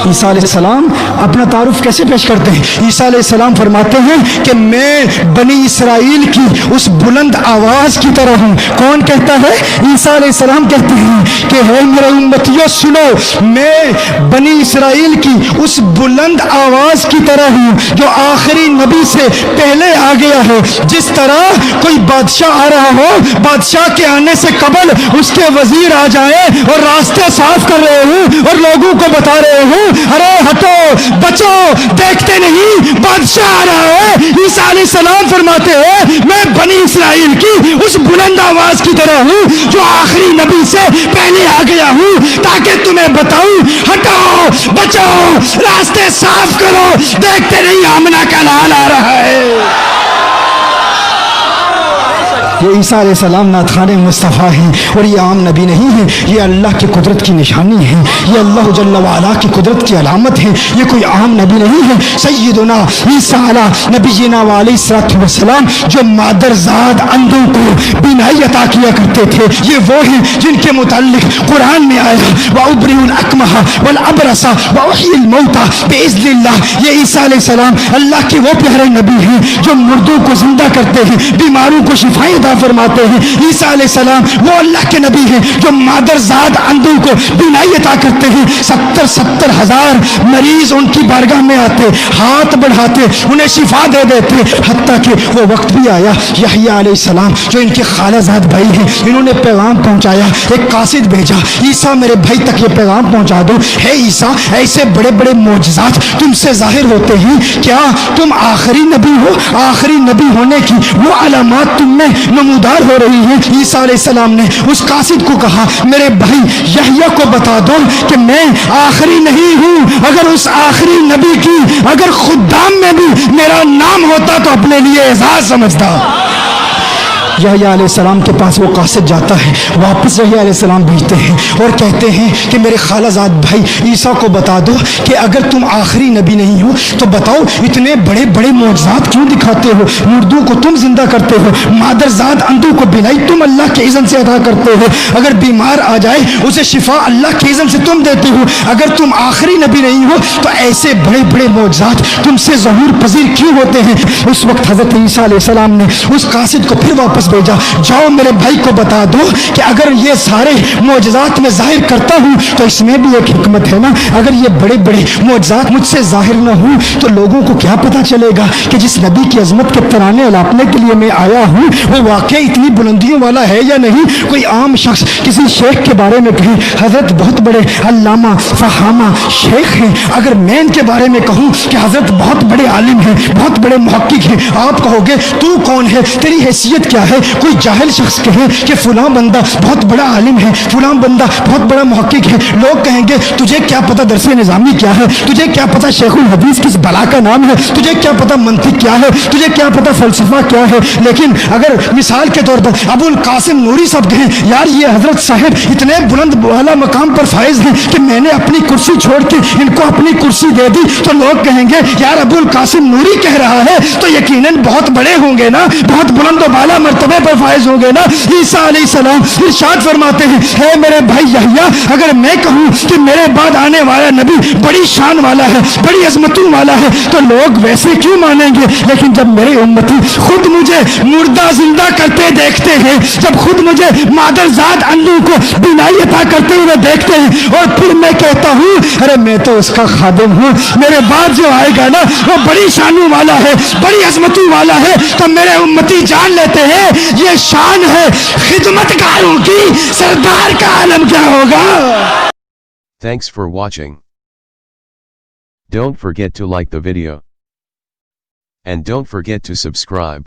عیسیٰ علیہ السلام اپنا تعارف کیسے پیش کرتے ہیں؟ عیسیٰ علیہ السلام فرماتے ہیں کہ میں بنی اسرائیل کی اس بلند آواز کی طرح ہوں۔ کون کہتا ہے؟ عیسیٰ علیہ السلام کہتے ہیں کہ ہے میرے امتیوں سنو، میں بنی اسرائیل کی اس بلند آواز کی طرح ہوں جو آخری نبی سے پہلے آ گیا ہے۔ جس طرح کوئی بادشاہ آ رہا ہو، بادشاہ کے آنے سے قبل اس کے وزیر آ جائیں اور راستے صاف کر رہے ہوں اور لوگوں کو بتا رہے ہوں ارے ہٹو بچو، دیکھتے نہیں بادشاہ آ رہا ہے۔ عیسیٰ علیہ السلام فرماتے ہیں میں بنی اسرائیل کی اس بلند آواز کی طرح ہوں جو آخری نبی سے پہلے آ گیا ہوں، تاکہ تمہیں بتاؤں ہٹو بچو، راستے صاف کرو، دیکھتے نہیں آمنہ کا لال آ رہا ہے۔ یہ عیسیٰ علیہ السلام ناتخان مصطفیٰ ہیں، اور یہ عام نبی نہیں ہیں، یہ اللہ کی قدرت کی نشانی ہے، یہ اللہ جل وعلا کی قدرت کی علامت ہے، یہ کوئی عام نبی نہیں ہے۔ سیدنا عیسیٰ علیہ نبینا وعلیہ الصلاۃ والسلام جو مادرزاد اندھوں کو بینائی عطا کیا کرتے تھے، یہ وہ ہیں جن کے متعلق قرآن میں آیا وَأُبْرِئُ الْأَكْمَحَ وَالْأَبْرَصَ وَأُحْيِي الْمَوْتَى بِإِذْنِ اللَّهِ۔ یہ عیسیٰ علیہ السلام اللہ کے وہ پیارے نبی ہیں جو مردوں کو زندہ کرتے ہیں، بیماروں کو شفائیں فرماتے ہیں۔ عیسیٰ علیہ السلام وہ اللہ کے نبی ہیں جو مادرزاد اندھوں کو بینائی عطا کرتے ہیں۔ 70 ہزار مریض ان کی بارگاہ میں آتے، ہاتھ بڑھاتے، انہیں شفا دے دیتے، حتیٰ کہ وہ وقت بھی آیا یحییٰ علیہ السلام جو ان کے خالہ زاد بھائی ہیں، انہوں نے پیغام پہنچایا، ایک قاصد بھیجا، عیسیٰ میرے بھائی تک یہ پیغام پہنچا دو، ہے عیسیٰ ایسے بڑے بڑے معجزات تم سے ظاہر ہوتے ہیں، کیا تم آخری نبی ہو؟ آخری نبی ہونے کی وہ علامات تم میں نمودار ہو رہی ہیں۔ عیسیٰ علیہ السلام نے اس قاصد کو کہا میرے بھائی یحییٰ کو بتا دو کہ میں آخری نہیں ہوں، اگر اس آخری نبی کی اگر خدام میں بھی میرا نام ہوتا تو اپنے لیے اعزاز سمجھتا۔ یحییٰ علیہ السلام کے پاس وہ قاصد جاتا ہے، واپس یحییٰ علیہ السلام بھیجتے ہیں اور کہتے ہیں کہ میرے خالہ زاد بھائی عیسیٰ کو بتا دو کہ اگر تم آخری نبی نہیں ہو تو بتاؤ اتنے بڑے بڑے معجزات کیوں دکھاتے ہو؟ مردوں کو تم زندہ کرتے ہو، مادرزاد اندھوں کو بینائی تم اللہ کے اذن سے عطا کرتے ہو، اگر بیمار آ جائے اسے شفا اللہ کے اذن سے تم دیتے ہو، اگر تم آخری نبی نہیں ہو تو ایسے بڑے بڑے معجزات تم سے ظہور پذیر کیوں ہوتے ہیں؟ اس وقت حضرت عیسیٰ علیہ السلام نے اس قاصد کو پھر واپس بھیجا، جاؤ میرے بھائی کو بتا دو کہ اگر یہ سارے معجزات میں ظاہر کرتا ہوں تو اس میں بھی ایک حکمت ہے نا، اگر یہ بڑے بڑے معجزات مجھ سے ظاہر نہ ہوں تو لوگوں کو کیا پتا چلے گا کہ جس نبی کی عظمت کے ترانے الاپنے کے لیے میں آیا ہوں وہ واقعی اتنی بلندیوں والا ہے یا نہیں؟ کوئی عام شخص کسی شیخ کے بارے میں کہے حضرت بہت بڑے علامہ فہامہ شیخ ہیں، اگر میں ان کے بارے میں کہوں کہ حضرت بہت بڑے عالم ہیں، بہت بڑے محقق ہیں، آپ کہو گے تو کون ہے، تیری حیثیت کیا ہے؟ کوئی جاہل شخص کہے کہ فلاں بندہ بہت بڑا عالم ہے، فلاں بندہ بہت بڑا محقق ہے، لوگ کہیں گے تجھے کیا پتہ درس نظامی کیا ہے، تجھے کیا پتہ شیخ الحدیث کس بلا کا نام ہے، تجھے کیا پتہ منطق کیا ہے، تجھے کیا پتہ فلسفہ کیا ہے۔ لیکن اگر مثال کے طور پر ابو القاسم نوری صاحب کہیں یار یہ حضرت صاحب اتنے بلند بالا مقام پر فائز ہیں کہ میں نے اپنی کرسی چھوڑ کے ان کو اپنی کرسی دے دی، تو لوگ کہیں گے یار ابو القاسم نوری کہہ رہا ہے تو یقیناً بہت بڑے ہوں گے نا، بہت بلند و بالا مرتبے پر فائز ہوں گے نا۔ عیسیٰ علیہ السلام ارشاد فرماتے ہیں اے میرے بھائی یحییٰ اگر میں کہوں کہ میرے بعد آنے والا نبی بڑی شان والا ہے، بڑی عظمتوں والا ہے تو لوگ ویسے کیوں مانیں گے؟ لیکن جب میرے امتی خود مجھے مردہ زندہ کرتے دیکھتے ہیں، جب خود مجھے مادرزاد اندھوں کو بینائی عطا کرتے ہوئے دیکھتے ہیں اور پھر میں کہتا ہوں ارے میں تو اس کا خادم ہوں، میرے بعد جو آئے گا نا وہ بڑی شانوں والا ہے، بڑی عظمتوں والا ہے، تو میرے امتی جان لیتے ہیں یہ شان ہے خدمتگاروں کی، سردار کا عالم کیا ہوگا۔ Thanks for watching. Don't forget to like the video. And don't forget to subscribe.